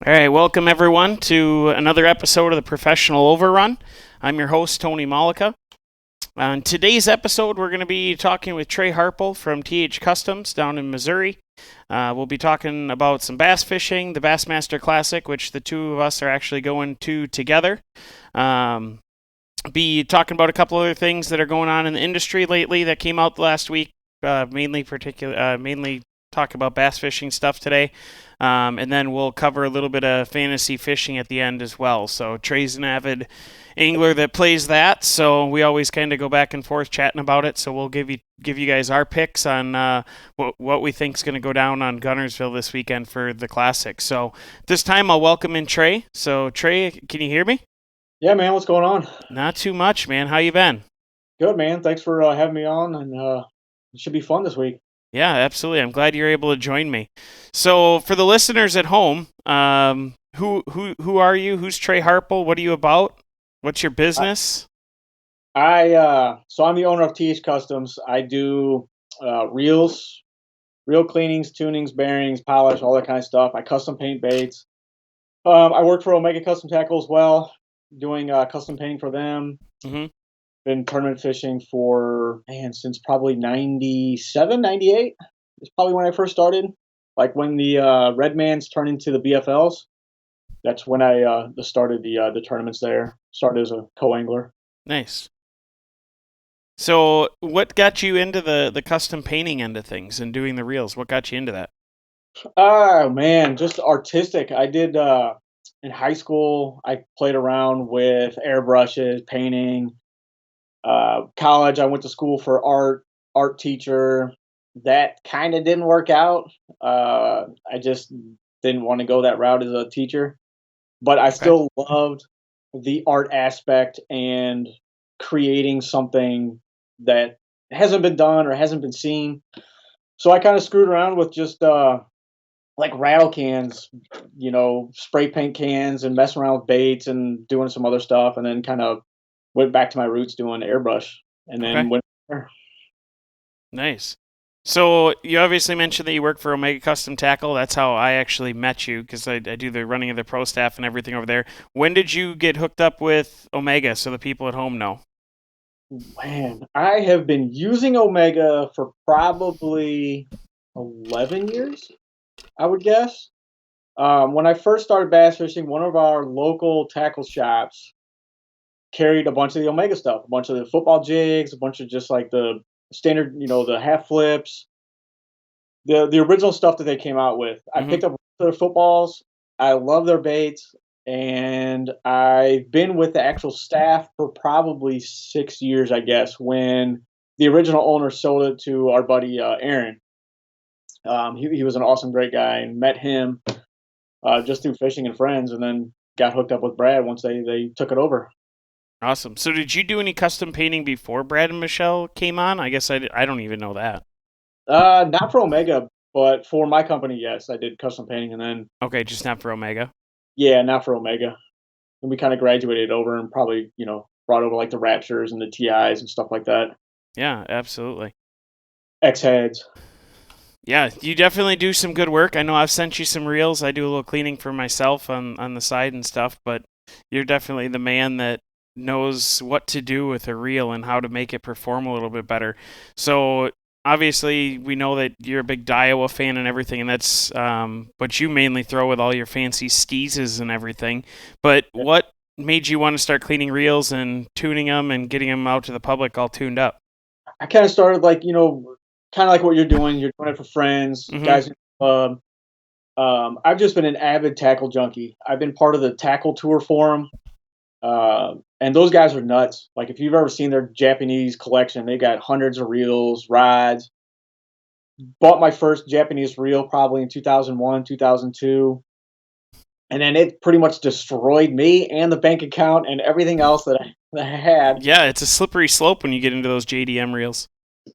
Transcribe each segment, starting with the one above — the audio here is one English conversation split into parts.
All right, welcome everyone to another episode of the Professional Overrun. I'm your host, Tony Malika. On today's episode, we're going to be talking with Trey Harpel from THKustoms down in Missouri. We'll be talking about some bass fishing, the Bassmaster Classic, which the two of us are actually going to together. Be talking about a couple other things that are going on in the industry lately that came out last week. Mainly talk about bass fishing stuff today. And then we'll cover a little bit of fantasy fishing at the end as well. So Trey's an avid angler that plays that, so we always kind of go back and forth chatting about it. So we'll give you guys our picks on what we think is going to go down on Gunnersville this weekend for the Classic. So this time I'll welcome in Trey. So Trey, can you hear me? Yeah, man, what's going on? Not too much, man. How you been? Good, man. Thanks for having me on, and it should be fun this week. Yeah, absolutely. I'm glad you're able to join me. So, for the listeners at home, who are you? Who's Trey Harpel? What are you about? What's your I, business? so I'm the owner of TH Customs. I do reels, reel cleanings, tunings, bearings, polish, all that kind of stuff. I custom paint baits. I work for Omega Custom Tackle as well, doing custom painting for them. Hmm. Been tournament fishing for since probably 97, 98. It's probably when I first started. Like when the Redmans turned into the BFLs. That's when I started the tournaments there. Started as a co-angler. Nice. So, what got you into the custom painting end of things and doing the reels? What got you into that? Oh man, just artistic. I did in high school. I played around with airbrushes, painting. College, I went to school for art teacher. That kind of didn't work out. I just didn't want to go that route as a teacher, but I Okay. still loved the art aspect and creating something that hasn't been done or hasn't been seen. So I kind of screwed around with just like rattle cans, spray paint cans, and messing around with baits and doing some other stuff, and then kind of went back to my roots doing airbrush, and Okay. then went there. Nice. So, you obviously mentioned that you work for Omega Custom Tackle. That's how I actually met you because I do the running of the pro staff and everything over there. When did you get hooked up with Omega so the people at home know? Man, I have been using Omega for probably 11 years, I would guess. When I first started bass fishing, one of our local tackle shops carried a bunch of the Omega stuff, a bunch of the football jigs, a bunch of just like the standard, the half flips, the original stuff that they came out with. I Hmm. picked up their footballs. I love their baits, and I've been with the actual staff for probably 6 years, I guess. When the original owner sold it to our buddy Aaron, he was an awesome, great guy, and met him just through fishing and friends, and then got hooked up with Brad once they took it over. Awesome. So, did you do any custom painting before Brad and Michelle came on? I guess I don't even know that. Not for Omega, but for my company, yes, I did custom painting, and then Okay, just not for Omega. yeah, not for Omega. And we kind of graduated over and probably brought over like the Raptures and the TIs and stuff like that. Yeah, absolutely. X heads. Yeah, you definitely do some good work. I know I've sent you some reels. I do a little cleaning for myself on the side and stuff, but you're definitely the man that knows what to do with a reel and how to make it perform a little bit better. So obviously, we know that you're a big Daiwa fan and everything, and that's what you mainly throw with all your fancy skeezes and everything. But what made you want to start cleaning reels and tuning them and getting them out to the public all tuned up? I kind of started like kind of like what you're doing. You're doing it for friends, Mm-hmm. guys in the club. I've just been an avid tackle junkie. I've been part of the tackle tour forum, and those guys are nuts. Like if you've ever seen their Japanese collection, they got hundreds of reels, rods. Bought my first Japanese reel probably in 2001, 2002, and then it pretty much destroyed me and the bank account and everything else that I had. Yeah, it's a slippery slope when you get into those JDM reels.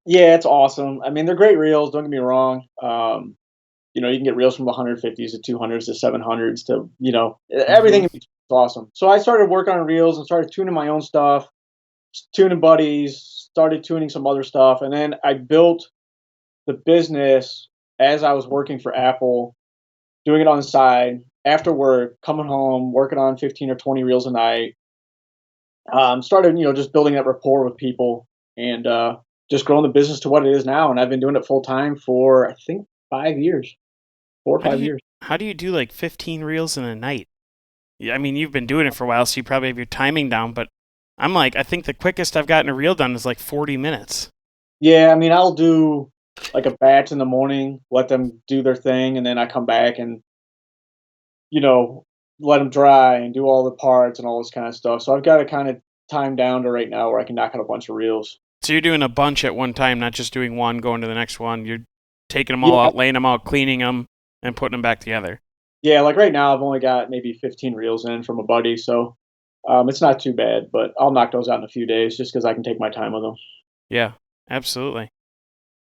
Yeah, it's awesome. I mean, they're great reels. Don't get me wrong. You can get reels from the 150s to 200s to 700s to everything Mm-hmm. in between. It's awesome. So I started working on reels and started tuning my own stuff, tuning buddies, started tuning some other stuff, and then I built the business as I was working for Apple, doing it on the side. after work, coming home, working on 15 or 20 reels a night. Started, just building that rapport with people and just growing the business to what it is now. And I've been doing it full time for, I think, 5 years, four or How do five you years. how do you do like 15 reels in a night? Yeah, I mean, you've been doing it for a while, so you probably have your timing down, but I'm like, I think the quickest I've gotten a reel done is like 40 minutes. Yeah, I mean, I'll do like a batch in the morning, let them do their thing, and then I come back and, you know, let them dry and do all the parts and all this kind of stuff. So I've got it kind of timed down to right now where I can knock out a bunch of reels. So you're doing a bunch at one time, not just doing one, going to the next one. You're taking them all Yeah, out, laying them out, cleaning them, and putting them back together. yeah. Like right now, I've only got maybe 15 reels in from a buddy, so it's not too bad. But I'll knock those out in a few days just because I can take my time with them. Yeah, absolutely.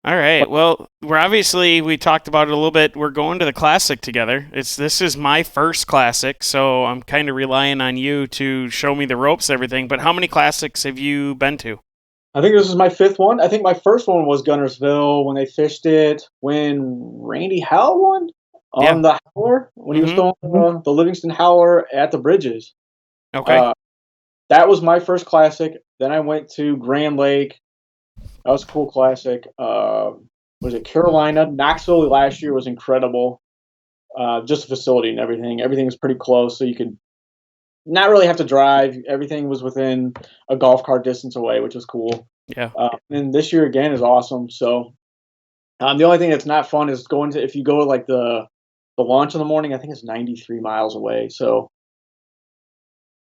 All right. Well, we talked about it a little bit. We're going to the classic together. This is my first classic, so I'm kind of relying on you to show me the ropes, everything. But how many classics have you been to? I think this is my fifth one. I think my first one was Gunnersville when they fished it when Randy Howell won Yeah. on the Howler when he was Mm-hmm. throwing the Livingston Howler at the bridges. Okay. Uh, that was my first classic. Then I went to Grand Lake. That was a cool classic. Was it Carolina? Knoxville last year was incredible. Just the facility and everything. Everything was pretty close, so you could not really have to drive. Everything was within a golf cart distance away, which was cool. Yeah. And this year again is awesome. So the only thing that's not fun is going to if you go like the launch in the morning. I think it's 93 miles away. So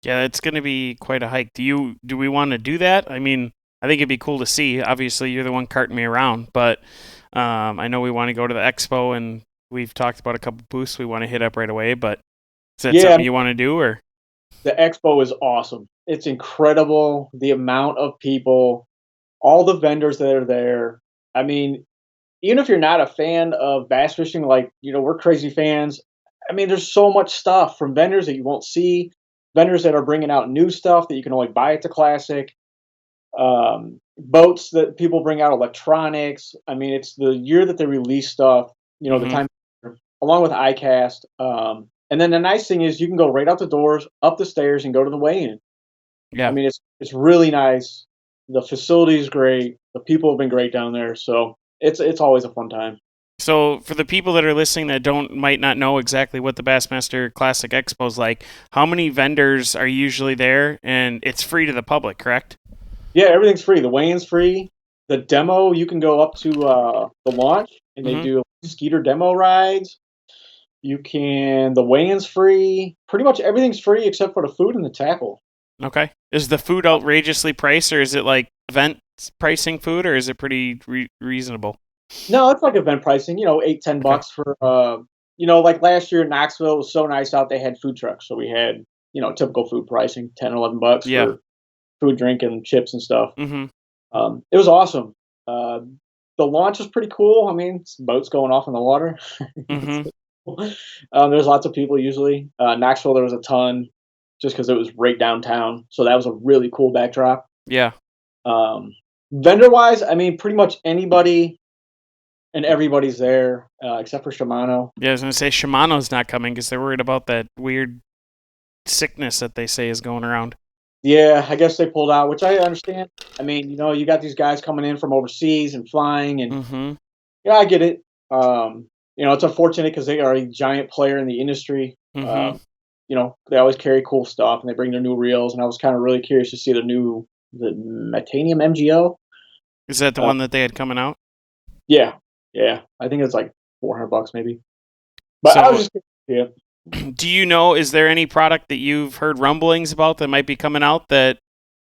Yeah, it's going to be quite a hike. Do we want to do that? I mean, I think it'd be cool to see. Obviously, you're the one carting me around, but I know we want to go to the expo, and we've talked about a couple booths we want to hit up right away. But is that yeah, something you want to do, or? the expo is awesome. It's incredible the amount of people, all the vendors that are there. I mean, even if you're not a fan of bass fishing, like we're crazy fans. I mean, there's so much stuff from vendors that you won't see, vendors that are bringing out new stuff that you can only buy at the classic. Boats that people bring out, electronics. I mean, it's the year that they release stuff. The Mm-hmm. time along with iCast. And then the nice thing is you can go right out the doors, up the stairs, and go to the weigh-in. I Yeah. mean, it's really nice. The facility is great. The people have been great down there, so it's always a fun time. So for the people that are listening that might not know exactly what the Bassmaster Classic Expo is like, how many vendors are usually there? And it's free to the public, correct? Yeah, everything's free. The weigh-in's free. The demo, you can go up to the launch, and they Mm-hmm. do skeeter demo rides. The weigh-in's free. Pretty much everything's free except for the food and the tackle. Okay. Is the food outrageously priced, or is it like event pricing food, or is it pretty reasonable? No, it's like event pricing. 8, Okay. $10 for. Like last year in Knoxville, it was so nice out. They had food trucks, so we had typical food pricing, $10, $11 Yeah. for food, drink, and chips and stuff. Mm-hmm. It was awesome. Uh, the launch was pretty cool. I mean, it's boats going off in the water. It's Mm-hmm. cool. There's lots of people usually. Knoxville, there was a ton, just because it was right downtown. So that was a really cool backdrop. Yeah. Um, Vendor wise, I mean, pretty much anybody and everybody's there except for Shimano. Yeah, I was gonna say Shimano's not coming because they're worried about that weird sickness that they say is going around. Yeah, I guess they pulled out, which I understand. I mean, you got these guys coming in from overseas and flying, and Mm-hmm. yeah, I get it. It's unfortunate because they are a giant player in the industry. Mm-hmm. They always carry cool stuff and they bring their new reels, and I was kind of really curious to see the Metanium MGO. Is that the Uh, one that they had coming out? yeah, yeah, I think it's like $400 maybe. But I was So, just yeah. do you know? Is there any product that you've heard rumblings about that might be coming out that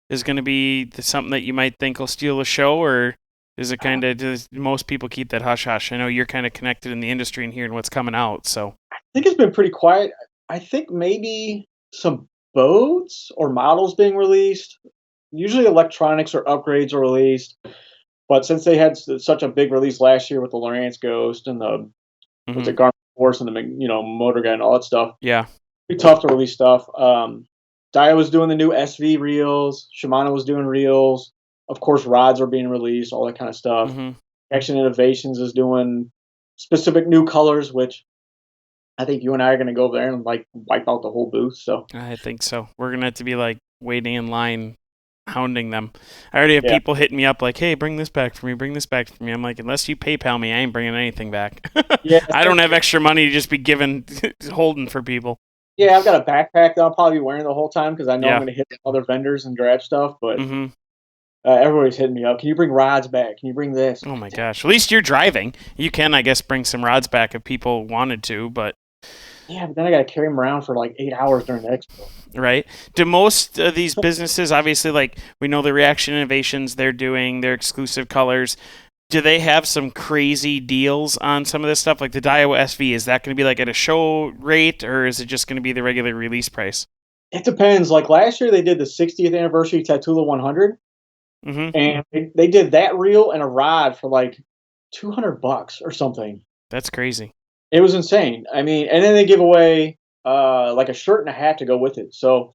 is going to be something that you might think will steal the show, or is it kind of does most people keep that hush hush? I know you're kind of connected in the industry and hearing what's coming out, so I think it's been pretty quiet. I think maybe some boats or models being released. Usually electronics or upgrades are released, but since they had such a big release last year with the Lowrance Ghost and the what's hmm it Garmin Force and the Motor Guy and all that stuff, yeah. pretty tough to release stuff. Daiwa was doing the new SV reels. Shimano was doing reels. Of course, rods are being released, all that kind of stuff. hmm Action Innovations is doing specific new colors, which I think you and I are gonna go over there and like wipe out the whole booth. So I think so. We're gonna have to be like waiting in line, hounding them. I already have yeah, people hitting me up like, "Hey, bring this back for me. Bring this back for me." I'm like, unless you PayPal me, I ain't bringing anything back. yeah, I don't have extra money to just be giving, holding for people. yeah. I've got a backpack that I'll probably be wearing the whole time because I know I'm Yeah. gonna hit other vendors and grab stuff. But Mhm. everybody's hitting me up. Can you bring rods back? Can you bring this? Oh my gosh. At least you're driving. You can, I guess, bring some rods back if people wanted to, but Yeah, but then I gotta carry them around for like 8 hours during the expo. right? Do most of these businesses, obviously, like we know the Reaction Innovations, they're doing their exclusive colors. Do they have some crazy deals on some of this stuff? Like the Daiwa SV, is that going to be like at a show rate, or is it just going to be the regular release price? It depends. Like last year, they did the 60th anniversary Tatula 100, Mm-hmm. and they did that reel and a rod for like $200 or something. That's crazy. It was insane. I mean, and then they give away like a shirt and a hat to go with it. So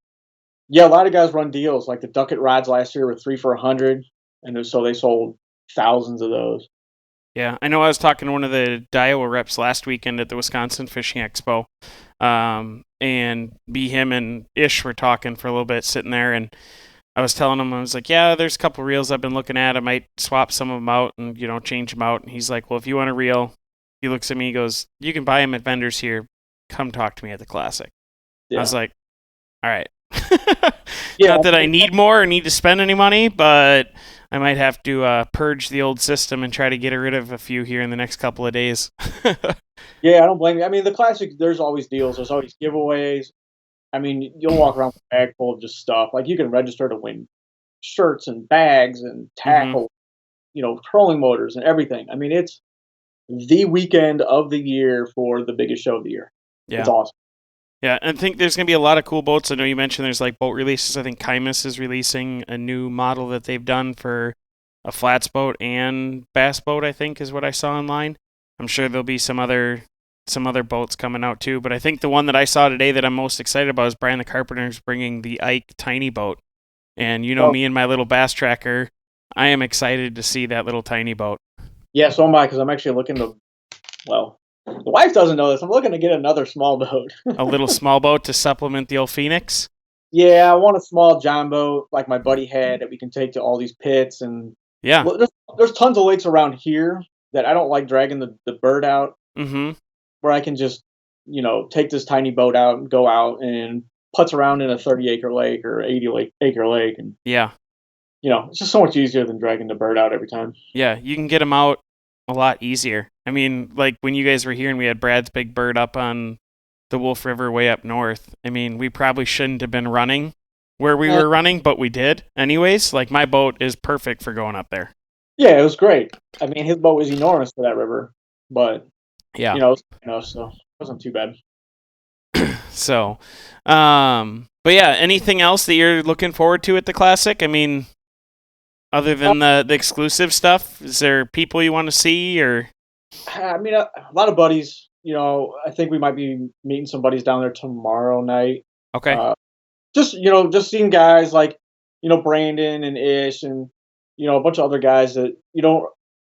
yeah, a lot of guys run deals. Like the Ducket rods last year were 3 for $100, and so they sold thousands of those. Yeah, I know. I was talking to one of the Daiwa reps last weekend at the Wisconsin Fishing Expo, and him and Ish were talking for a little bit, sitting there, and I was telling him, I was like, yeah, there's a couple reels I've been looking at. I might swap some of them out and change them out. And he's like, well, if you want a reel, he looks at me, he goes, you can buy them at vendors here. Come talk to me at the Classic. I was Yeah, like, all right. yeah, Not that I need more or need to spend any money, but I might have to purge the old system and try to get rid of a few here in the next couple of days. yeah. I don't blame you. I mean, the Classic. There's always deals. There's always giveaways. I mean, you'll walk around with a bag full of just stuff. Like you can register to win shirts and bags and Hmm. tackle, trolling motors and everything. I mean, it's the weekend of the year for the biggest show of the year. It's Yeah. awesome. Yeah, and I think there's going to be a lot of cool boats. I know you mentioned there's like boat releases. I think Kymus is releasing a new model that they've done for a flats boat and bass boat, I think is what I saw online. I'm sure there'll be some other boats coming out too, but I think the one that I saw today that I'm most excited about is Brian the Carpenter's bringing the Ike tiny boat. And Oh, me and my little bass tracker, I am excited to see that little tiny boat. yeah, so am I, because I'm actually looking to, well, the wife doesn't know this. I'm looking to get another small boat. A little small boat to supplement the old Phoenix. Yeah, I want a small John boat like my buddy had that we can take to all these pits. And Yeah. well, there's tons of lakes around here that I don't like dragging the bird out, Mm-hmm. where I can just, take this tiny boat out and go out and putz around in a 30-acre lake or 80-acre lake. And, Yeah. it's just so much easier than dragging the bird out every time. Yeah, you can get them out a lot easier. I mean, like when you guys were here and we had Brad's big bird up on the Wolf River way up north. I mean, we probably shouldn't have been running where we Eh, were running, but we did. Anyways, like my boat is perfect for going up there. yeah, it was great. I mean, his boat was enormous for that river, but, Yeah. so it wasn't too bad. So, but yeah, anything else that you're looking forward to at the Classic? I mean, other than the exclusive stuff, is there people you want to see or? I mean, a lot of buddies. I think we might be meeting some buddies down there tomorrow night. Okay. Uh, just seeing guys like, Brandon and Ish and, a bunch of other guys that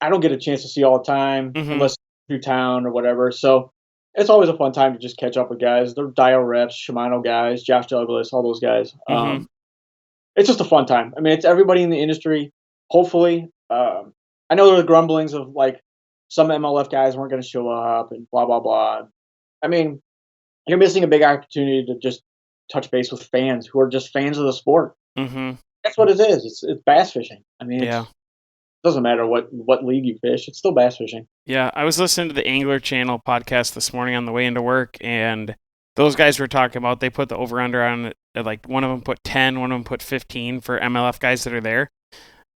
I don't get a chance to see all the time Mm-hmm. unless through town or whatever. So it's always a fun time to just catch up with guys. They're Dio reps, Shimano guys, Josh Douglas, all those guys. Mm-hmm. It's just a fun time. I mean, it's everybody in the industry. Hopefully, I know there were grumblings of like some MLF guys weren't going to show up and blah blah blah. I mean, you're missing a big opportunity to just touch base with fans who are just fans of the sport. Mm-hmm. That's what it is. It's bass fishing. I mean, Yeah. it doesn't matter what league you fish. It's still bass fishing. Yeah, I was listening to the Angler Channel podcast this morning on the way into work, and those guys were talking about they put the over under on it. Like one of them put 10, one of them put 15 for MLF guys that are there.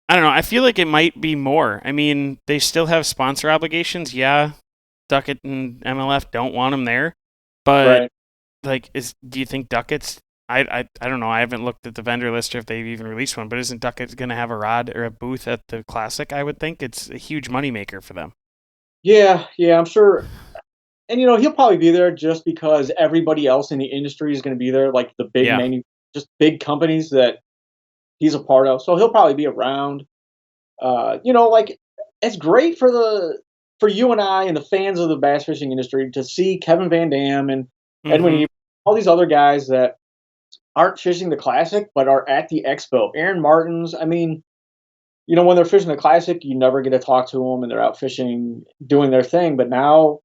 I don't know. I feel like it might be more. I mean, they still have sponsor obligations. Yeah, Duckett and MLF don't want them there, but Right. like, do you think Duckett's? I don't know. I haven't looked at the vendor list or if they've even released one. But isn't Duckett going to have a rod or a booth at the Classic? I would think it's a huge moneymaker for them. Yeah, yeah, I'm sure. And he'll probably be there just because everybody else in the industry is going to be there, like the big Yeah. just big companies that he's a part of. So he'll probably be around. Like it's great for for you and I and the fans of the bass fishing industry to see Kevin Van Dam and Edwin, Mm-hmm. all these other guys that aren't fishing the Classic but are at the expo. Aaron Martins. I mean, when they're fishing the Classic, you never get to talk to them, and they're out fishing, doing their thing. But now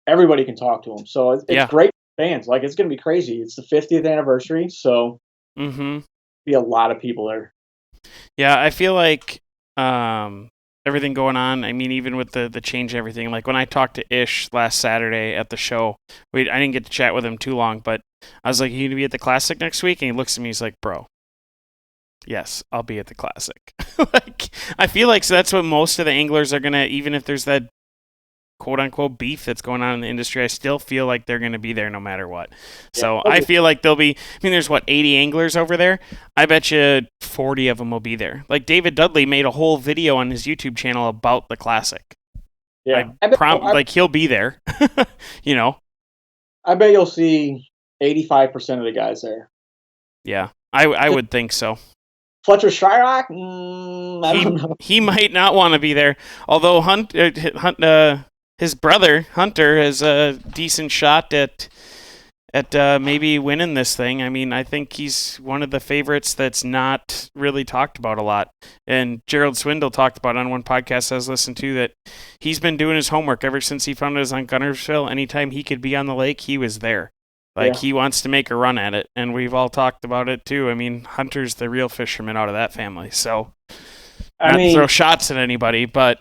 everybody can talk to them, so it's Yeah. great for fans. Like, it's going to be crazy. It's the 50th anniversary, so Mm-hmm. be a lot of people there. Yeah, I feel like everything going on. I mean, even with the change and everything. Like when I talked to Ish last Saturday at the show, I didn't get to chat with him too long, but I was like, "You gonna be at the Classic next week?" And he looks at me, he's like, "Bro, yes, I'll be at the Classic." Like, I feel like that's what most of the anglers are gonna. Even if there's that quote unquote beef that's going on in the industry, I still feel like they're going to be there no matter what. So I feel like there'll be, I mean, there's 80 anglers over there. I bet you 40 of them will be there. Like David Dudley made a whole video on his YouTube channel about the Classic. Yeah. Like he'll be there, I bet you'll see 85% of the guys there. Yeah, I would think so. Fletcher Shyrock? I don't know. He might not want to be there. Although his brother Hunter has a decent shot at maybe winning this thing. I mean, I think he's one of the favorites that's not really talked about a lot. And Gerald Swindle talked about on one podcast I was listening to that he's been doing his homework ever since he found us on Gunnersville. Anytime he could be on the lake, he was there. Like, he wants to make a run at it, and we've all talked about it, too. I mean, Hunter's the real fisherman out of that family, so not to throw shots at anybody, but...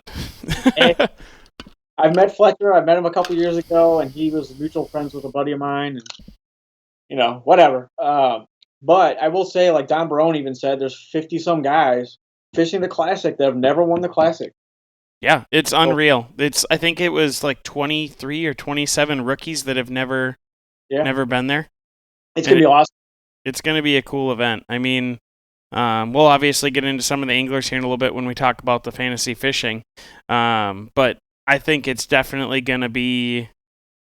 I've met Fletcher. I met him a couple years ago, and he was mutual friends with a buddy of mine, and, whatever. But I will say, like Don Barone even said, there's 50-some guys fishing the Classic that have never won the Classic. Yeah, it's unreal. I think it was like 23 or 27 rookies that have never been there. It's going to be awesome. It's going to be a cool event. I mean, we'll obviously get into some of the anglers here in a little bit when we talk about the fantasy fishing. But I think it's definitely going to be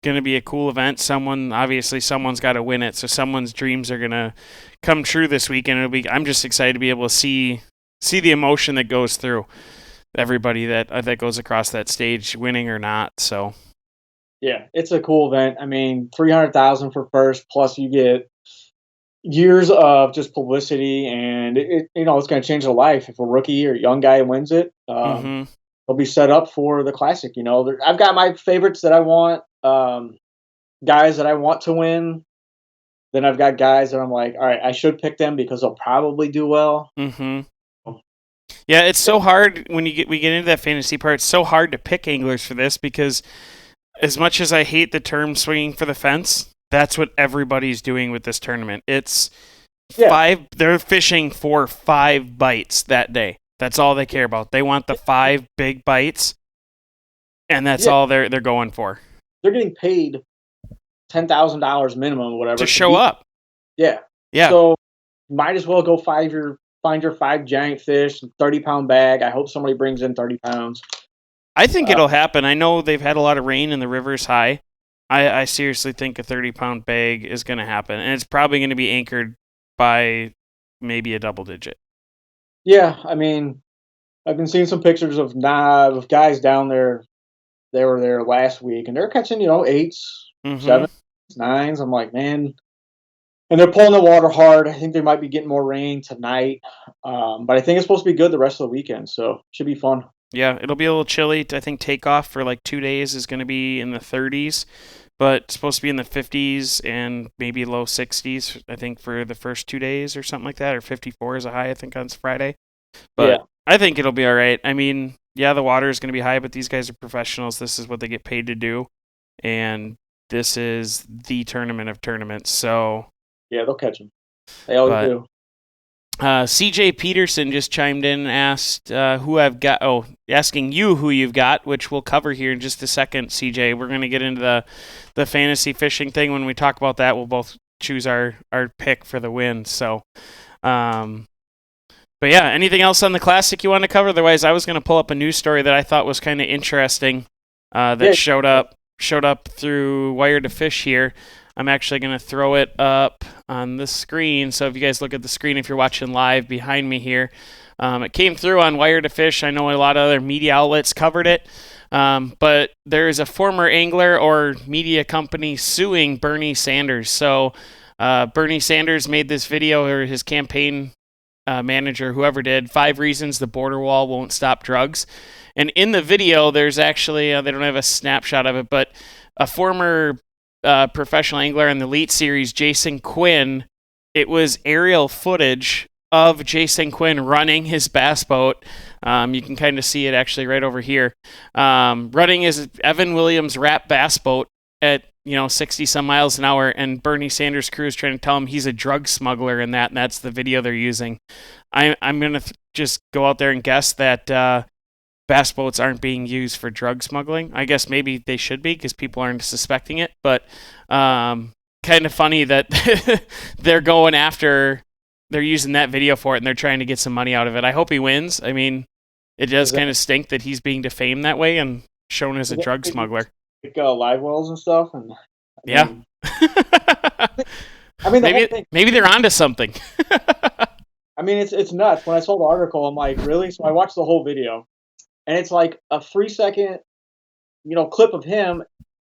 a cool event. Someone's got to win it. So someone's dreams are going to come true this weekend. I'm just excited to be able to see the emotion that goes through everybody that goes across that stage, winning or not. So. Yeah, it's a cool event. I mean, $300,000 for first, plus you get years of just publicity, and it's going to change their life. If a rookie or young guy wins it, they'll be set up for the Classic. I've got my favorites that I want, guys that I want to win. Then I've got guys that I'm like, all right, I should pick them because they'll probably do well. Mm-hmm. Yeah, it's so hard when we get into that fantasy part. It's so hard to pick anglers for this because as much as I hate the term swinging for the fence, that's what everybody's doing with this tournament. It's 5. They're fishing for 5 bites that day. That's all they care about. They want the 5 big bites, and that's all they're going for. They're getting paid $10,000 minimum, whatever, to show up. Yeah. So might as well go find your 5 giant fish, 30-pound bag. I hope somebody brings in 30 pounds. I think it'll happen. I know they've had a lot of rain and the river's high. I seriously think a 30-pound bag is going to happen, and it's probably going to be anchored by maybe a double digit. Yeah, I mean, I've been seeing some pictures of guys down there. They were there last week, and they're catching 8s, 7s, 9s. I'm like, man. And they're pulling the water hard. I think they might be getting more rain tonight, but I think it's supposed to be good the rest of the weekend, so it should be fun. Yeah, it'll be a little chilly. I think takeoff for like 2 days is going to be in the 30s, but it's supposed to be in the 50s and maybe low 60s, I think, for the first 2 days or something like that, or 54 is a high, I think, on Friday. But I think it'll be all right. I mean, yeah, the water is going to be high, but these guys are professionals. This is what they get paid to do, and this is the tournament of tournaments. So yeah, they'll catch them. They always do. CJ Peterson just chimed in and asked who I've got. Oh, asking you who you've got, which we'll cover here in just a second, CJ. We're going to get into the fantasy fishing thing. When we talk about that, we'll both choose our pick for the win. So, but yeah, anything else on the Classic you want to cover? Otherwise, I was going to pull up a news story that I thought was kind of interesting that showed up through Wire to Fish here. I'm actually going to throw it up on the screen. So if you guys look at the screen, if you're watching live behind me here, it came through on Wire to Fish. I know a lot of other media outlets covered it. But there is a former angler or media company suing Bernie Sanders. So Bernie Sanders made this video, or his campaign manager, whoever did, 5 reasons the border wall won't stop drugs. And in the video, there's actually, they don't have a snapshot of it, but a former professional angler in the Elite Series, Jason Quinn, it was aerial footage of Jason Quinn running his bass boat. You can kind of see it actually right over here. Running his Evan Williams wrap bass boat at 60 some miles an hour, and Bernie Sanders' crew is trying to tell him he's a drug smuggler in that, and that's the video they're using. I'm going to just go out there and guess that bass boats aren't being used for drug smuggling. I guess maybe they should be because people aren't suspecting it, but kind of funny that they're going after, they're using that video for it, and they're trying to get some money out of it. I hope he wins. I mean, it does kind of stink that he's being defamed that way and shown as a drug smuggler. Like live wells and stuff, and yeah. I mean, maybe they're onto something. I mean, it's nuts. When I saw the article, I'm like, really? So I watched the whole video, and it's like a 3-second, clip of him,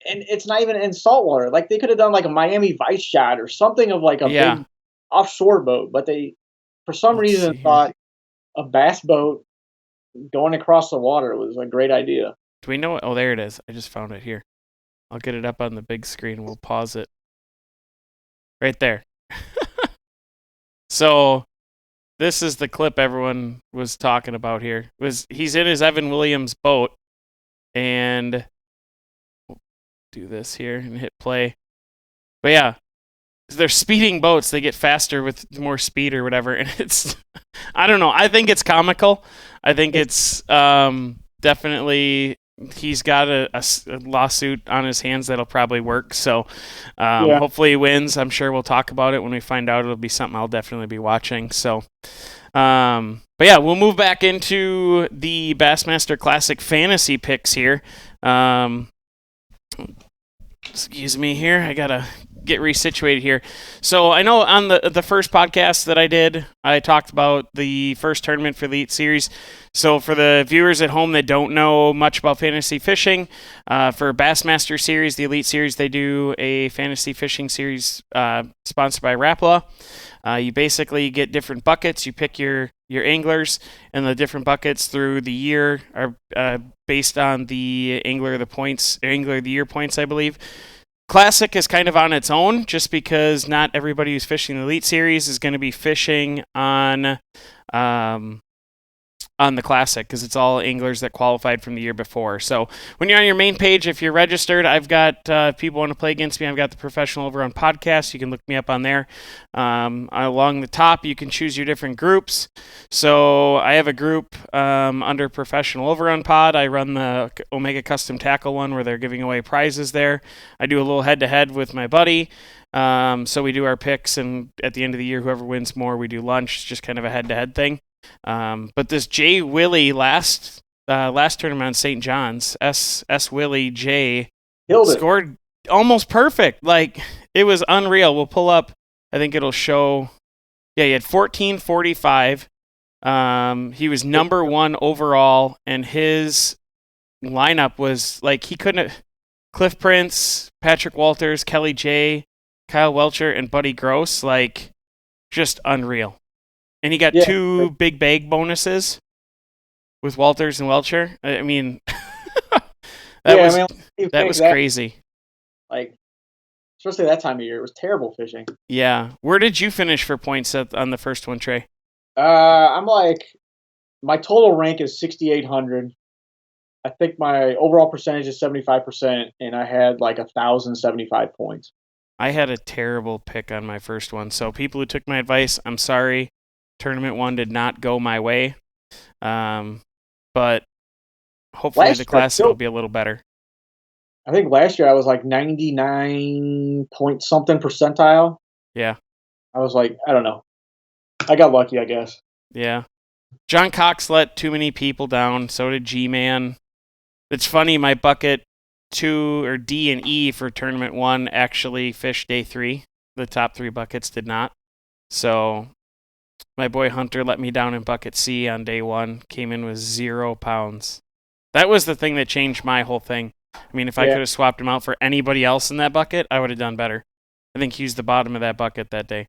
and it's not even in saltwater. Like, they could have done like a Miami Vice shot or something of like a big offshore boat, but they, for some reason, thought a bass boat going across the water was a great idea. Do we know? Oh, there it is. I just found it here. I'll get it up on the big screen. We'll pause it. Right there. So this is the clip everyone was talking about here. He's in his Evan Williams boat, and we'll do this here and hit play. But yeah, they're speeding boats. They get faster with more speed or whatever, and it's, I don't know. I think it's comical. I think it's definitely, he's got a lawsuit on his hands that'll probably work. So hopefully he wins. I'm sure we'll talk about it when we find out. It'll be something I'll definitely be watching. So, but yeah, we'll move back into the Bassmaster Classic fantasy picks here. Excuse me here. I gotta get resituated here. So I know on the first podcast that I did, I talked about the first tournament for the Elite Series. So for the viewers at home that don't know much about fantasy fishing, for Bassmaster Series, the Elite Series, they do a fantasy fishing series sponsored by Rapala. You basically get different buckets. You pick your anglers, and the different buckets through the year are based on the Angler of the Year points, I believe. Classic is kind of on its own, just because not everybody who's fishing the Elite Series is going to be fishing on the Classic, because it's all anglers that qualified from the year before. So when you're on your main page, if you're registered, I've got, if people want to play against me, I've got the Professional Overrun podcast. You can look me up on there. Along the top, you can choose your different groups. So I have a group under Professional Overrun pod. I run the Omega Custom Tackle one where they're giving away prizes there. I do a little head-to-head with my buddy. So we do our picks, and at the end of the year, whoever wins more, we do lunch. It's just kind of a head-to-head thing. But this J Willie last tournament on St. John's, S Willie J scored almost perfect. Like, it was unreal. We'll pull up. I think it'll show. Yeah, he had 1445. He was number 1 overall, and his lineup was like, he couldn't. Cliff Prince, Patrick Walters, Kelly J, Kyle Welcher, and Buddy Gross. Like, just unreal. And he got 2 big bag bonuses with Walters and Welcher. I mean, that was crazy. Like, especially that time of year, it was terrible fishing. Yeah. Where did you finish for points on the first one, Trey? I'm like, my total rank is 6,800. I think my overall percentage is 75%, and I had like 1,075 points. I had a terrible pick on my first one. So people who took my advice, I'm sorry. Tournament 1 did not go my way, but hopefully the Classic will be a little better. I think last year I was like 99 point something percentile. Yeah. I was like, I don't know. I got lucky, I guess. Yeah. John Cox let too many people down. So did G-Man. It's funny, my bucket 2 or D and E for tournament 1 actually fished day 3. The top 3 buckets did not. So my boy Hunter let me down in bucket C on day 1. Came in with 0 pounds. That was the thing that changed my whole thing. I mean, if I Yeah, could have swapped him out for anybody else in that bucket, I would have done better. I think he was the bottom of that bucket that day.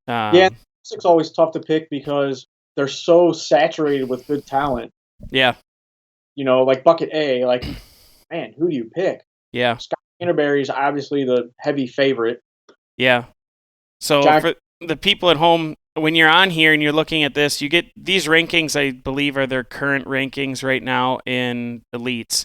yeah. Um, Classic's always tough to pick because they're so saturated with good talent. yeah, Like bucket A, like man, who do you pick? yeah, Scott Canterbury is obviously the heavy favorite. yeah. So John, for the people at home, when you're on here and you're looking at this, you get these rankings. I believe are their current rankings right now in elites.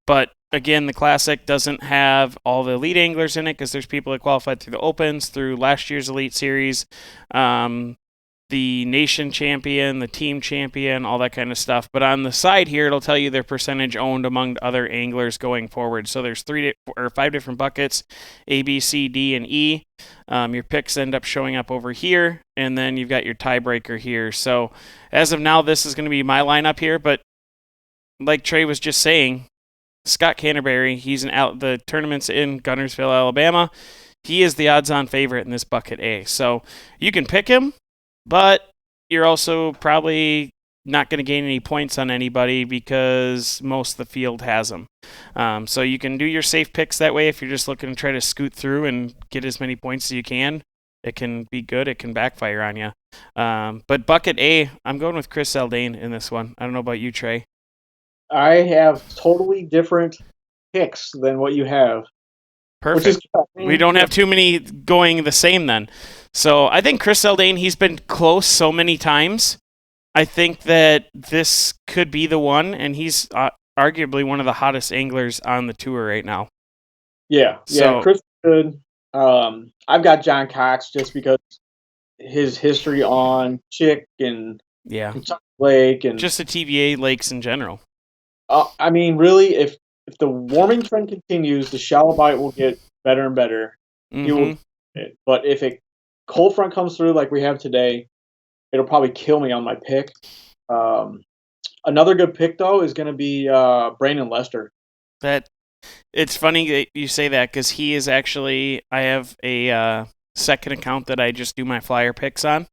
But again, the classic doesn't have all the elite anglers in it because there's people that qualified through the opens, through last year's elite series, the nation champion, the team champion, all that kind of stuff. But on the side here, it'll tell you their percentage owned among other anglers going forward. So there's 5 different buckets: A, B, C, D, and E. Your picks end up showing up over here, and then you've got your tiebreaker here. So as of now, this is going to be my lineup here. But like Trey was just saying, Scott Canterbury, he's the tournament's in Gunnersville, Alabama. He is the odds-on favorite in this bucket A. So you can pick him, but you're also probably not going to gain any points on anybody because most of the field has them. So you can do your safe picks that way if you're just looking to try to scoot through and get as many points as you can. It can be good. It can backfire on you. But bucket A, I'm going with Chris Zaldain in this one. I don't know about you, Trey. I have totally different picks than what you have. Perfect. Which is, we don't have too many going the same then. So I think Chris Zaldain, he's been close so many times. I think that this could be the one, and he's arguably one of the hottest anglers on the tour right now. Yeah, So, Chris is good. I've got John Cox just because his history on Chick and Kentucky Lake and just the TVA lakes in general. I mean, really, if the warming trend continues, the shallow bite will get better and better. Mm-hmm. He will, but if a cold front comes through like we have today, it'll probably kill me on my pick. Another good pick though is going to be Brandon Lester. It's funny that you say that because he is actually. I have a second account that I just do my flyer picks on,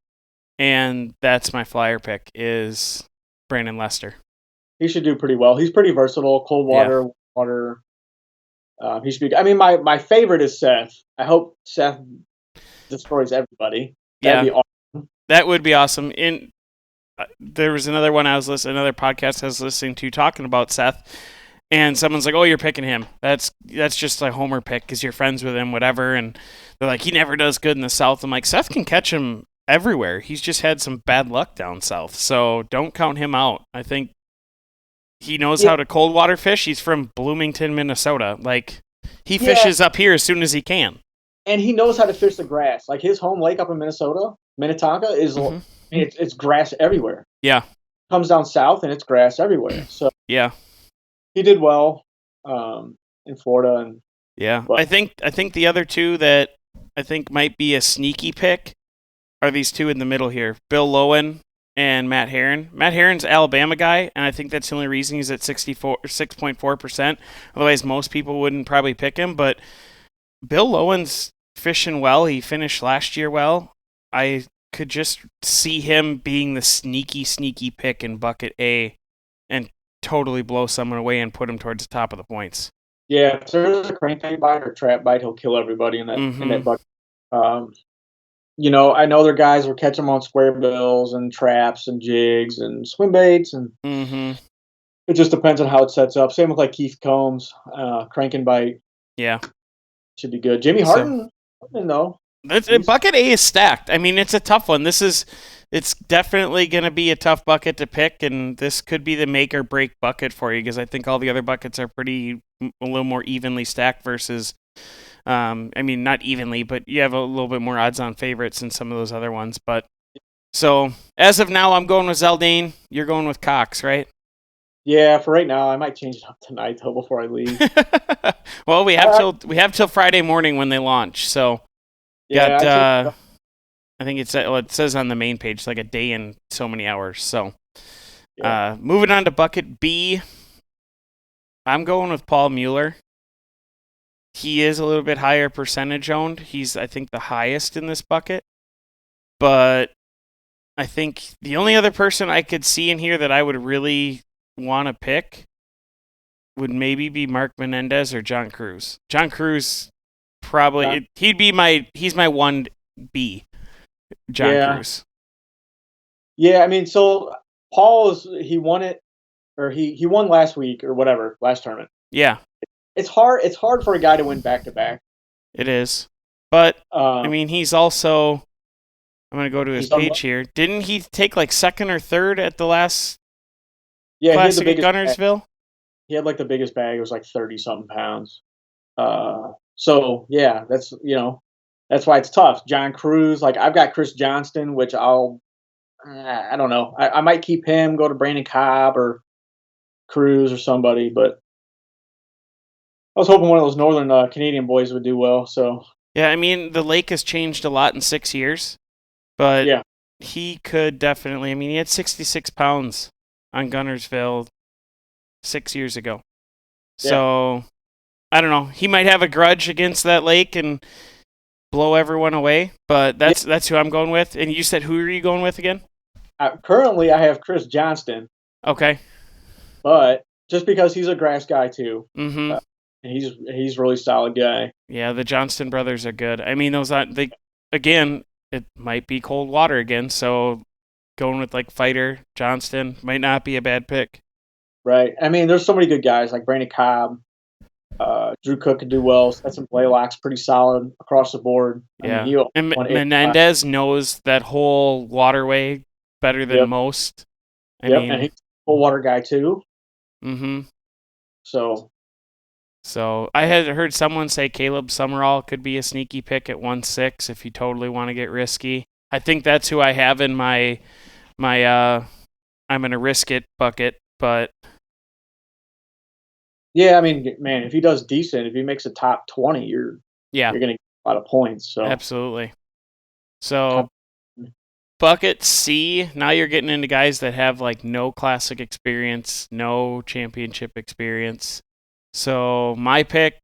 and that's my flyer pick is Brandon Lester. He should do pretty well. He's pretty versatile. Cold water, water. He should be. I mean, my favorite is Seth. I hope Seth destroys everybody. That'd be awesome. That would be awesome. There was another one another podcast I was listening to talking about Seth, and someone's like, "Oh, you're picking him. That's just a homer pick because you're friends with him, whatever." And they're like, "He never does good in the South." I'm like, Seth can catch him everywhere. He's just had some bad luck down south, so don't count him out. I think he knows how to cold water fish. He's from Bloomington, Minnesota. Like, he fishes up here as soon as he can. And he knows how to fish the grass. Like, his home lake up in Minnesota, Minnetonka, is it's grass everywhere. Yeah. Comes down south, and it's grass everywhere. So yeah. He did well in Florida. I think the other two that I think might be a sneaky pick are these two in the middle here. Bill Lowen and Matt Herron. Matt Herron's Alabama guy, and I think that's the only reason he's at 6.4%. Otherwise, most people wouldn't probably pick him. But Bill Lowen's fishing well. He finished last year well. I could just see him being the sneaky pick in bucket A and totally blow someone away and put him towards the top of the points. Yeah, if there's a crankbait bite or trap bite, he'll kill everybody in that bucket. I know their guys will catch them on square bills and traps and jigs and swim baits, and it just depends on how it sets up. Same with like Keith Combs, crank and bite. Yeah, should be good. Jimmy Harden, though. Bucket A is stacked. I mean, it's a tough one. It's definitely going to be a tough bucket to pick, and this could be the make or break bucket for you because I think all the other buckets are a little more evenly stacked versus. I mean, not evenly, but you have a little bit more odds on favorites than some of those other ones. But so as of now, I'm going with Zaldain. You're going with Cox, right? Yeah, for right now, I might change it up tonight though before I leave. Well, we have till Friday morning when they launch. So I think it says on the main page like a day and so many hours. So moving on to bucket B, I'm going with Paul Mueller. He is a little bit higher percentage owned. He's, I think, the highest in this bucket. But I think the only other person I could see in here that I would really want to pick would maybe be Mark Menendez or John Cruz. John Cruz probably he's my 1B. John Yeah. Cruz. Yeah, I mean, so he won it, or he won last week or whatever, last tournament. Yeah, It's hard for a guy to win back to back. it is. But I Um, mean, he's also I'm gonna go to his he's done page here. Didn't he take like second or third at the last Yeah, he had the Classic at biggest bag. Gunnersville? He had like the biggest bag. It was like 30 something pounds. So yeah, that's why it's tough. John Cruz, like I've got Chris Johnston, which I don't know. I might keep him, go to Brandon Cobb or Cruz or somebody, but I was hoping one of those northern Canadian boys would do well. So Yeah, I mean the lake has changed a lot in 6 years, but yeah, he could definitely. I mean, he had 66 pounds on Gunnersville 6 years ago. yeah. So I don't know. He might have a grudge against that lake and blow everyone away, but Yeah. that's who I'm going with. And you said who are you going with again? Currently, I have Chris Johnston, Okay. but just because he's a grass guy too, Mm-hmm. and he's a really solid guy. Yeah, the Johnston brothers are good. I mean, those aren't they. Again, it might be cold water again, so going with like Fighter Johnston might not be a bad pick. Right. I mean, there's so many good guys like Brandon Cobb. Drew Cook could do well. Stetson Blaylock's pretty solid across the board. I mean, Yeah, he and won 8. Menendez knows that whole waterway better than Yep. most. I Yep. And mean, he's a full water guy too. mm-hmm. So So I had heard someone say Caleb Summerall could be a sneaky pick at 1-6 if you totally want to get risky. I think that's who I have in my I'm gonna risk it bucket, but yeah, I mean, man, if he does decent, if he makes a top 20, yeah, you're gonna get a lot of points. So absolutely. So top, bucket C, now you're getting into guys that have like no classic experience, no championship experience. So my pick,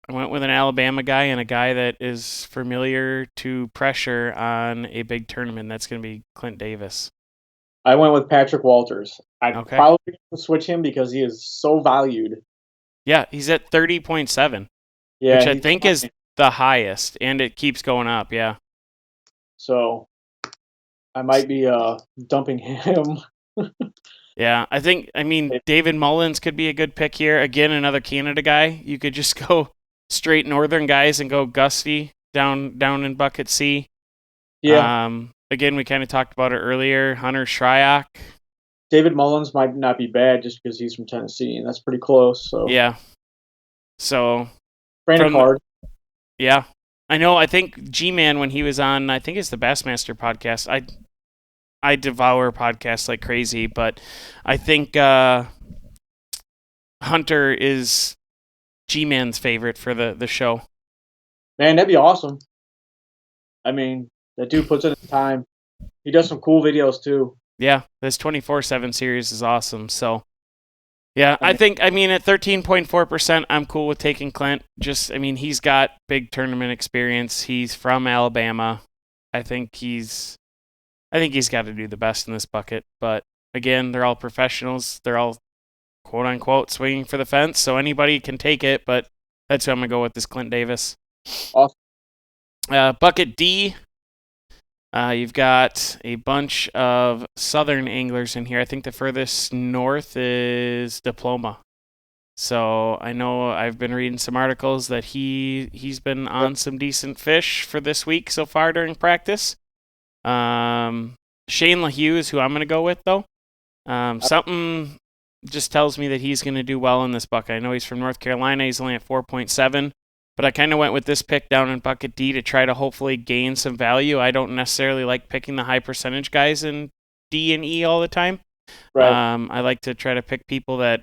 I went with an Alabama guy and a guy that is familiar to pressure on a big tournament. That's going to be Clint Davis. I went with Patrick Walters. I'd Okay. probably switch him because he is so valued. Yeah, he's at 30.7, Yeah, which I he's think is fine. the highest, and it keeps going up. Yeah. So I might be dumping him. Yeah, I mean, David Mullins could be a good pick here. Again, another Canada guy. You could just go straight northern guys and go Gusty down in bucket C. Yeah, Again, we kind of talked about it earlier. Hunter Shryock. David Mullins might not be bad just because he's from Tennessee, and that's pretty close. So Yeah. So Brandon from Card. yeah, I know. I think G-Man when he was on, I think it's the Bassmaster podcast. I devour podcasts like crazy, but I think Hunter is G-Man's favorite for the show. Man, that'd be awesome. I mean, that dude puts in the time. He does some cool videos too. Yeah, this 24/7 series is awesome. So, yeah, I I mean, at 13.4%, I'm cool with taking Clint. I mean, he's got big tournament experience. He's from Alabama. I think he's got to do the best in this bucket. But again, they're all professionals. They're all quote unquote swinging for the fence, so anybody can take it. But that's who I'm gonna go with, this Clint Davis. awesome. Bucket D. You've got a bunch of southern anglers in here. I think the furthest north is Diploma. So I know I've been reading some articles that he's been on some decent fish for this week so far during practice. Shane LaHue is who I'm going to go with, though. Something just tells me that he's going to do well in this bucket. I know he's from North Carolina. He's only at 4.7. But I kind of went with this pick down in bucket D to try to hopefully gain some value. I don't necessarily like picking the high percentage guys in D and E all the time. Right. I like to try to pick people that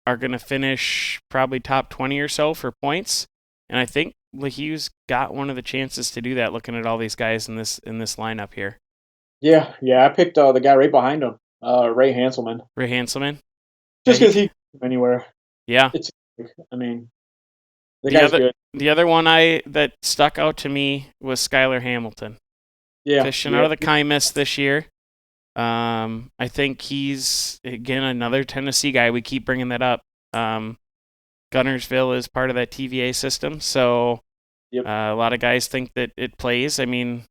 are going to finish probably top 20 or so for points. And I think LaHue's got one of the chances to do that looking at all these guys in this lineup here. Yeah. I picked the guy right behind him, Ray Hanselman. Ray Hanselman. Just because he can go anywhere. Yeah. I mean, the guy's good. The other one that stuck out to me was Skylar Hamilton. Yeah. Fishing out of the Kindness this year. I think he's again another Tennessee guy. We keep bringing that up. Gunnersville is part of that TVA system, so Yep. a lot of guys think that it plays. I mean,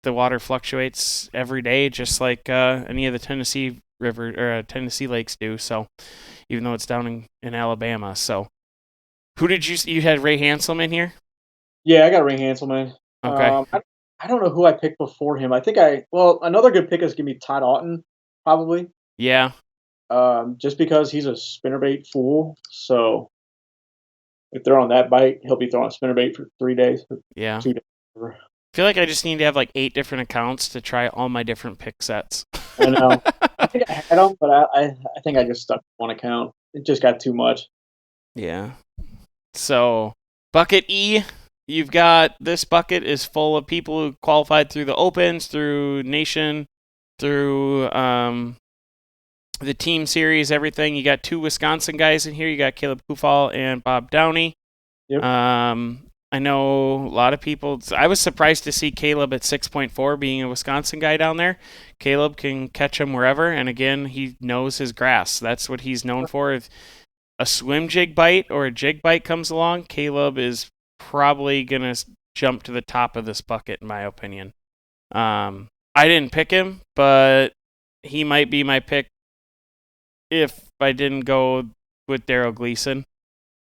the water fluctuates every day, just like any of the Tennessee river or Tennessee lakes do. So even though it's down in Alabama, so who did you had Ray Hanselman here? Yeah, I got Ring Hanselman. Okay, I don't know who I picked before him. I think another good pick is gonna be Todd Auten, probably. yeah, Just because he's a spinnerbait fool. So if they're on that bite, he'll be throwing spinnerbait for 3 days, or yeah. 2 days. I feel like I just need to have like 8 different accounts to try all my different pick sets. I know. I think I had them, but I think I just stuck with one account. It just got too much. Yeah. So, bucket E, you've got this bucket is full of people who qualified through the Opens, through Nation, through the team series, everything. You got 2 Wisconsin guys in here. You got Caleb Kufal and Bob Downey. Yep. I know a lot of people. I was surprised to see Caleb at 6.4 being a Wisconsin guy down there. Caleb can catch him wherever, and again, he knows his grass. That's what he's known for. If a swim jig bite or a jig bite comes along, Caleb is probably going to jump to the top of this bucket, in my opinion. I didn't pick him, but he might be my pick if I didn't go with Daryl Gleason.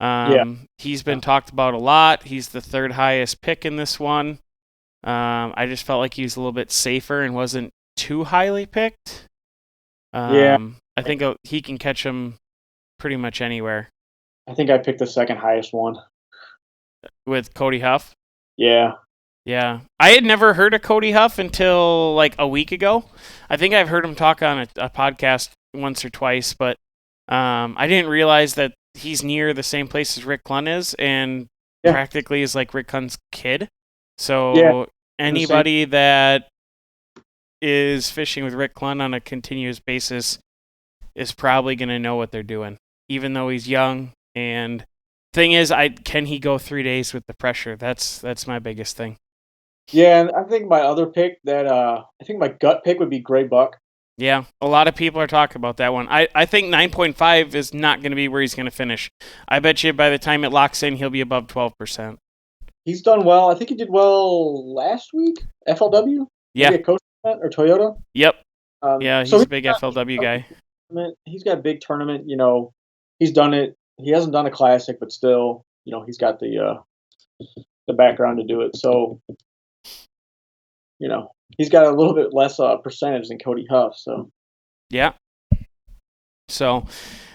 Yeah. He's been talked about a lot. He's the 3rd highest pick in this one. I just felt like he was a little bit safer and wasn't too highly picked. Yeah. I think he can catch him pretty much anywhere. I think I picked the second highest one. With Cody Huff. Yeah. Yeah. I had never heard of Cody Huff until like a week ago. I think I've heard him talk on a podcast once or twice, but I didn't realize that he's near the same place as Rick Clunn is and Yeah. practically is like Rick Clunn's kid. Yeah. So anybody that is fishing with Rick Clunn on a continuous basis is probably going to know what they're doing, even though he's young. And thing is, can he go 3 days with the pressure? That's my biggest thing. Yeah, and I think my other pick I think my gut pick would be Gray Buck. Yeah, a lot of people are talking about that one. I think 9.5 is not going to be where he's going to finish. I bet you by the time it locks in, he'll be above 12%. He's done well. I think he did well last week. FLW? Yeah. Maybe a coach or Toyota? Yep. Yeah, he's So a big FLW guy. He's got a big tournament. He's done it. He hasn't done a classic, but still, he's got the background to do it. So, he's got a little bit less percentage than Cody Huff. So, yeah. So,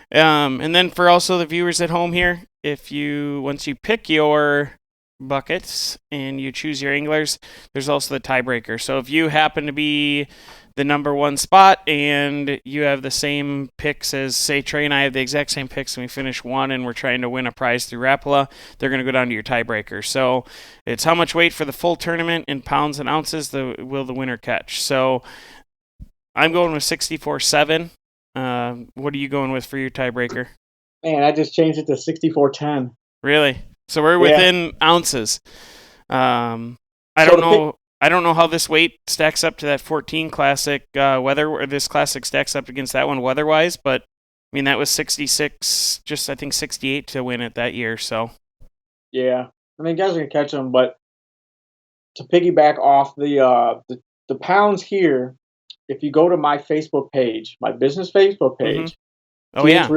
and then for also the viewers at home here, once you pick your buckets and you choose your anglers, there's also the tiebreaker. So if you happen to be the number 1 spot and you have the same picks as, say, Trey and I have the exact same picks and we finish 1 and we're trying to win a prize through Rapala, they're going to go down to your tiebreaker. So it's how much weight for the full tournament in pounds and ounces will the winner catch. So I'm going with 64.7. What are you going with for your tiebreaker? Man, I just changed it to 64.10. Really? So we're within ounces. I don't know. I don't know how this weight stacks up to that 14 classic weather, or this classic stacks up against that one weather-wise, but I mean that was 66, just I think 68 to win it that year. So yeah, I mean guys are gonna catch them, but to piggyback off the pounds here, if you go to my Facebook page, my business Facebook page, oh yeah,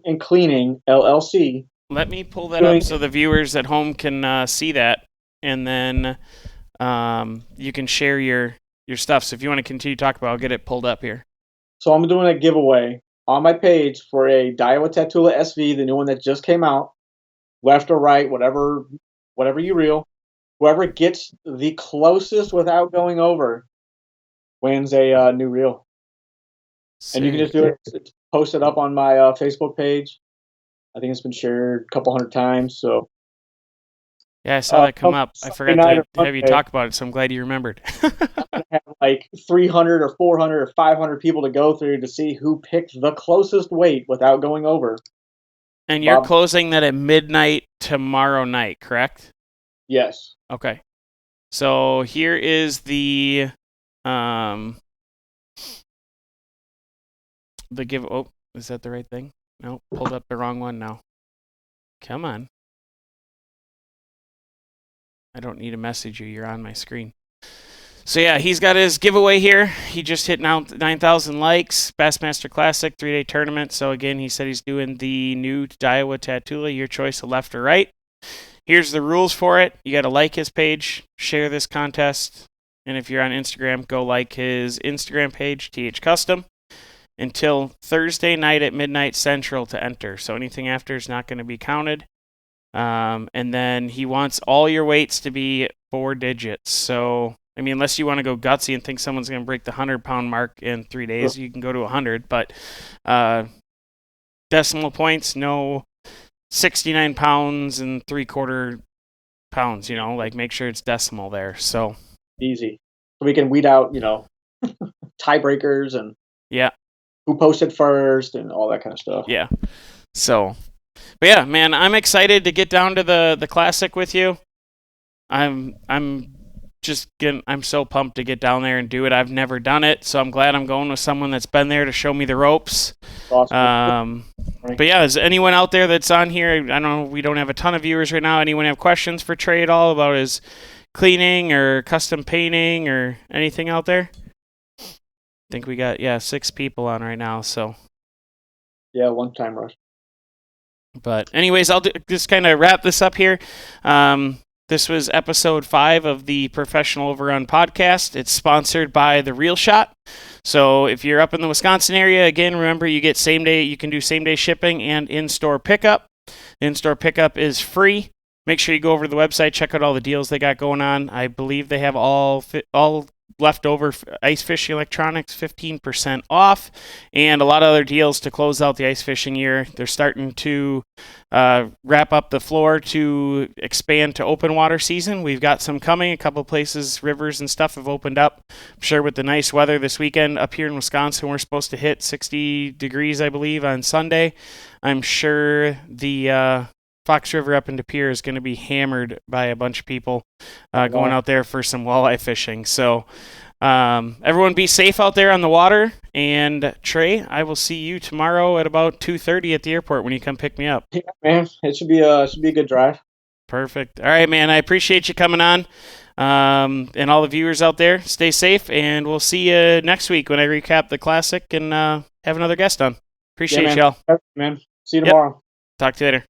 and Cleaning LLC. Let me pull that up so the viewers at home can see that, and then you can share your stuff. So if you want to continue to talk about it, I'll get it pulled up here. So I'm doing a giveaway on my page for a Daiwa Tatula SV, the new one that just came out. Left or right, whatever you reel. Whoever gets the closest without going over wins a new reel. Sick. And you can just do it. Post it up on my Facebook page. I think it's been shared a couple hundred times. So yeah, I saw that come up. I forgot to have you talk about it, so I'm glad you remembered. I'm gonna have like 300 or 400 or 500 people to go through to see who picked the closest weight without going over. And you're closing that at midnight tomorrow night, correct? Yes. Okay. So here is the Oh, is that the right thing? No, pulled up the wrong one now. Come on. I don't need to message you. You're on my screen. So yeah, he's got his giveaway here. He just hit 9,000 likes. Bassmaster Classic 3-day tournament. So again, he said he's doing the new Daiwa Tatula, your choice of left or right. Here's the rules for it. You got to like his page, share this contest, and if you're on Instagram, go like his Instagram page, THKustom, until Thursday night at midnight Central to enter. So anything after is not going to be counted. And then he wants all your weights to be 4 digits. So, I mean, unless you want to go gutsy and think someone's going to break the 100-pound mark in 3 days, you can go to 100. But decimal points, no 69 pounds and 3/4 pounds, like make sure it's decimal there. So easy. So we can weed out, tiebreakers and yeah, who posted first and all that kind of stuff. Yeah. So, but yeah, man, I'm excited to get down to the classic with you. I'm so pumped to get down there and do it. I've never done it, so I'm glad I'm going with someone that's been there to show me the ropes. Awesome. But yeah, is anyone out there that's on here? I know we don't have a ton of viewers right now. Anyone have questions for Trey at all about his cleaning or custom painting or anything out there? I think we got 6 people on right now. So yeah, one time rush. But anyways, I'll just kind of wrap this up here. This was episode 5 of the Professional Overrun podcast. It's sponsored by The Real Shot. So if you're up in the Wisconsin area, again, remember you get you can do same-day shipping and in-store pickup. In-store pickup is free. Make sure you go over to the website, check out all the deals they got going on. I believe they have all leftover ice fishing electronics 15% off, and a lot of other deals to close out the ice fishing year. They're starting to wrap up the floor to expand to open water season. We've got some coming. A couple places, rivers and stuff have opened up. I'm sure with the nice weather this weekend up here in Wisconsin, we're supposed to hit 60 degrees, I believe, on Sunday. I'm sure the Fox River up in De Pere is going to be hammered by a bunch of people going out there for some walleye fishing. So everyone be safe out there on the water. And Trey, I will see you tomorrow at about 2:30 at the airport when you come pick me up. Yeah, man, it should be a good drive. Perfect. All right, man. I appreciate you coming on. And all the viewers out there, stay safe, and we'll see you next week when I recap the Classic and have another guest on. Appreciate y'all. Man, see you tomorrow. Talk to you later.